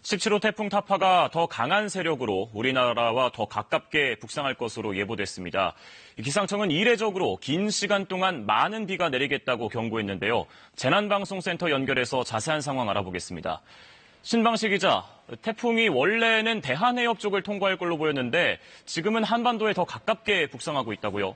17호 태풍 타파가 더 강한 세력으로 우리나라와 더 가깝게 북상할 것으로 예보됐습니다. 기상청은 이례적으로 긴 시간 동안 많은 비가 내리겠다고 경고했는데요. 재난방송센터 연결해서 자세한 상황 알아보겠습니다. 신방식 기자, 태풍이 원래는 대한해협 쪽을 통과할 걸로 보였는데 지금은 한반도에 더 가깝게 북상하고 있다고요?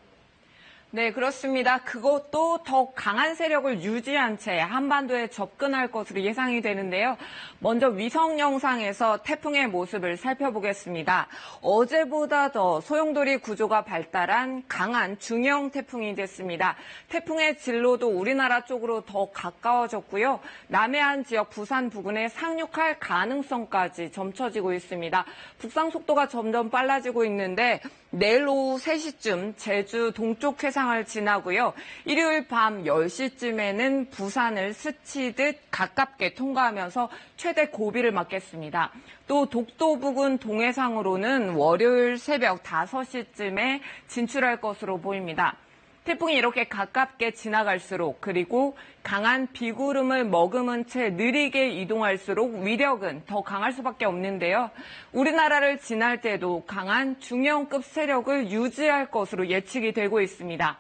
네, 그렇습니다. 그것도 더 강한 세력을 유지한 채 한반도에 접근할 것으로 예상이 되는데요. 먼저 위성 영상에서 태풍의 모습을 살펴보겠습니다. 어제보다 더 소용돌이 구조가 발달한 강한 중형 태풍이 됐습니다. 태풍의 진로도 우리나라 쪽으로 더 가까워졌고요. 남해안 지역 부산 부근에 상륙할 가능성까지 점쳐지고 있습니다. 북상 속도가 점점 빨라지고 있는데 내일 오후 3시쯤 제주 동쪽 해상을 지나고요. 일요일 밤 10시쯤에는 부산을 스치듯 가깝게 통과하면서 최대 고비를 맞겠습니다. 또 독도 부근 동해상으로는 월요일 새벽 5시쯤에 진출할 것으로 보입니다. 태풍이 이렇게 가깝게 지나갈수록 그리고 강한 비구름을 머금은 채 느리게 이동할수록 위력은 더 강할 수밖에 없는데요. 우리나라를 지날 때도 강한 중형급 세력을 유지할 것으로 예측이 되고 있습니다.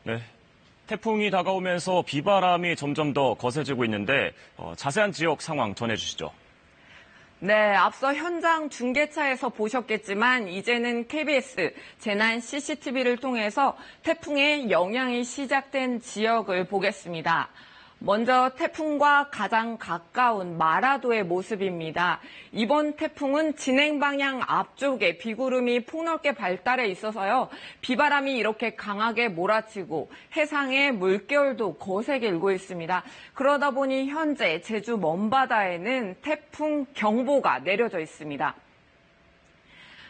네, 태풍이 다가오면서 비바람이 점점 더 거세지고 있는데 자세한 지역 상황 전해주시죠. 네, 앞서 현장 중계차에서 보셨겠지만 이제는 KBS 재난 CCTV를 통해서 태풍의 영향이 시작된 지역을 보겠습니다. 먼저 태풍과 가장 가까운 마라도의 모습입니다. 이번 태풍은 진행 방향 앞쪽에 비구름이 폭넓게 발달해 있어서요. 비바람이 이렇게 강하게 몰아치고 해상의 물결도 거세게 일고 있습니다. 그러다 보니 현재 제주 먼바다에는 태풍 경보가 내려져 있습니다.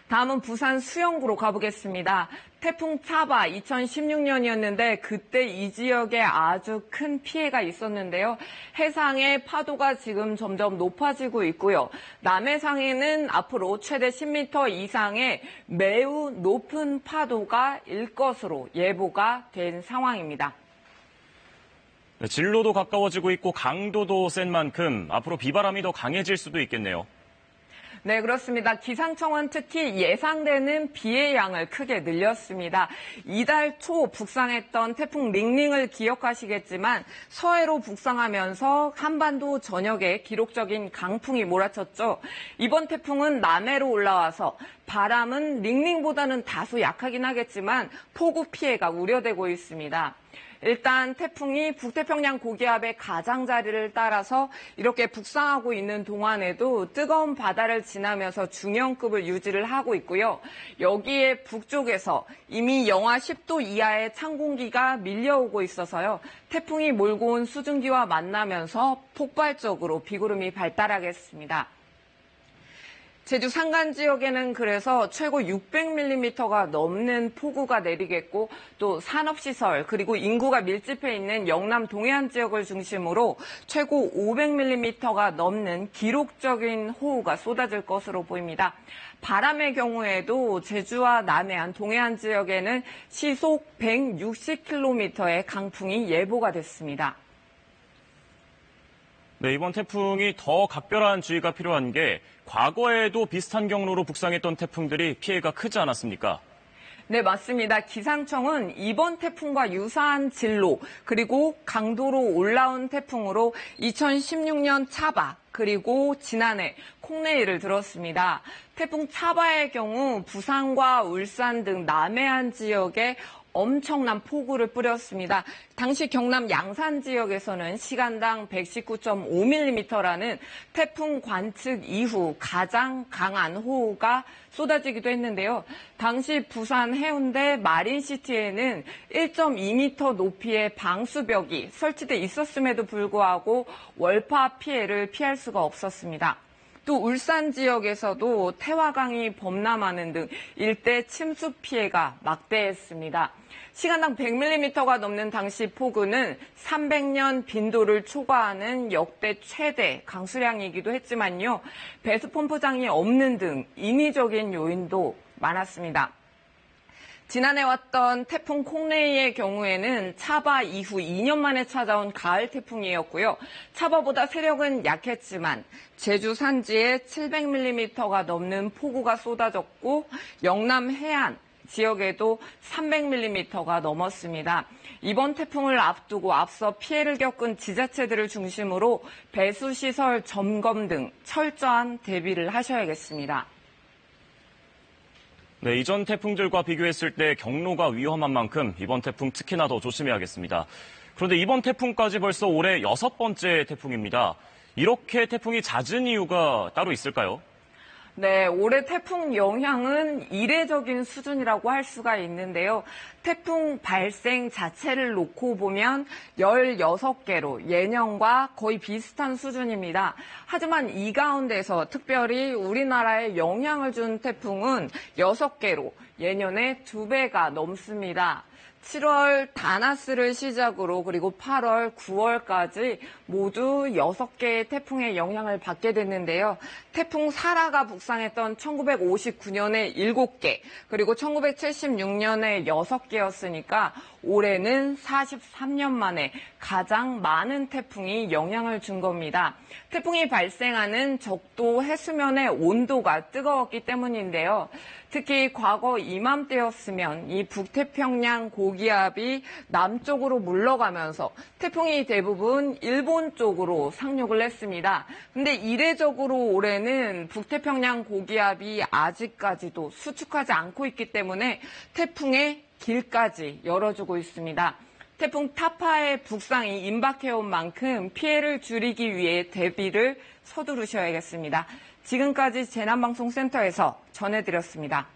다음은 부산 수영구로 가보겠습니다. 태풍 차바 2016년이었는데 그때 이 지역에 아주 큰 피해가 있었는데요. 해상의 파도가 지금 점점 높아지고 있고요. 남해상에는 앞으로 최대 10m 이상의 매우 높은 파도가 일 것으로 예보가 된 상황입니다. 네, 진로도 가까워지고 있고 강도도 센 만큼 앞으로 비바람이 더 강해질 수도 있겠네요. 네, 그렇습니다. 기상청은 특히 예상되는 비의 양을 크게 늘렸습니다. 이달 초 북상했던 태풍 링링을 기억하시겠지만 서해로 북상하면서 한반도 전역에 기록적인 강풍이 몰아쳤죠. 이번 태풍은 남해로 올라와서 바람은 링링보다는 다소 약하긴 하겠지만 폭우 피해가 우려되고 있습니다. 일단 태풍이 북태평양 고기압의 가장자리를 따라서 이렇게 북상하고 있는 동안에도 뜨거운 바다를 지나면서 중형급을 유지를 하고 있고요. 여기에 북쪽에서 이미 영하 10도 이하의 찬 공기가 밀려오고 있어서요. 태풍이 몰고 온 수증기와 만나면서 폭발적으로 비구름이 발달하겠습니다. 제주 산간 지역에는 그래서 최고 600mm가 넘는 폭우가 내리겠고 또 산업시설 그리고 인구가 밀집해 있는 영남 동해안 지역을 중심으로 최고 500mm가 넘는 기록적인 호우가 쏟아질 것으로 보입니다. 바람의 경우에도 제주와 남해안, 동해안 지역에는 시속 160km의 강풍이 예보가 됐습니다. 네, 이번 태풍이 더 각별한 주의가 필요한 게 과거에도 비슷한 경로로 북상했던 태풍들이 피해가 크지 않았습니까? 네, 맞습니다. 기상청은 이번 태풍과 유사한 진로 그리고 강도로 올라온 태풍으로 2016년 차바 그리고 지난해 콩레이를 들었습니다. 태풍 차바의 경우 부산과 울산 등 남해안 지역에 엄청난 폭우를 뿌렸습니다. 당시 경남 양산 지역에서는 시간당 119.5mm라는 태풍 관측 이후 가장 강한 호우가 쏟아지기도 했는데요. 당시 부산 해운대 마린시티에는 1.2m 높이의 방수벽이 설치돼 있었음에도 불구하고 월파 피해를 피할 수가 없었습니다. 또 울산 지역에서도 태화강이 범람하는 등 일대 침수 피해가 막대했습니다. 시간당 100mm가 넘는 당시 폭우는 300년 빈도를 초과하는 역대 최대 강수량이기도 했지만요. 배수 펌프장이 없는 등 인위적인 요인도 많았습니다. 지난해 왔던 태풍 콩레이의 경우에는 차바 이후 2년 만에 찾아온 가을 태풍이었고요. 차바보다 세력은 약했지만 제주 산지에 700mm가 넘는 폭우가 쏟아졌고 영남 해안 지역에도 300mm가 넘었습니다. 이번 태풍을 앞두고 앞서 피해를 겪은 지자체들을 중심으로 배수시설 점검 등 철저한 대비를 하셔야겠습니다. 네, 이전 태풍들과 비교했을 때 경로가 위험한 만큼 이번 태풍 특히나 더 조심해야겠습니다. 그런데 이번 태풍까지 벌써 올해 6번째 태풍입니다. 이렇게 태풍이 잦은 이유가 따로 있을까요? 네, 올해 태풍 영향은 이례적인 수준이라고 할 수가 있는데요. 태풍 발생 자체를 놓고 보면 16개로 예년과 거의 비슷한 수준입니다. 하지만 이 가운데서 특별히 우리나라에 영향을 준 태풍은 6개로 예년의 2배가 넘습니다. 7월 다나스를 시작으로 그리고 8월, 9월까지 모두 6개의 태풍의 영향을 받게 됐는데요. 태풍 사라가 북상했던 1959년에 7개, 그리고 1976년에 6개였으니까 올해는 43년 만에 가장 많은 태풍이 영향을 준 겁니다. 태풍이 발생하는 적도 해수면의 온도가 뜨거웠기 때문인데요. 특히 과거 이맘때였으면 이 북태평양 고기압이 남쪽으로 물러가면서 태풍이 대부분 일본 쪽으로 상륙을 했습니다. 근데 이례적으로 올해는 북태평양 고기압이 아직까지도 수축하지 않고 있기 때문에 태풍의 길까지 열어주고 있습니다. 태풍 타파의 북상이 임박해온 만큼 피해를 줄이기 위해 대비를 서두르셔야겠습니다. 지금까지 재난방송센터에서 전해드렸습니다.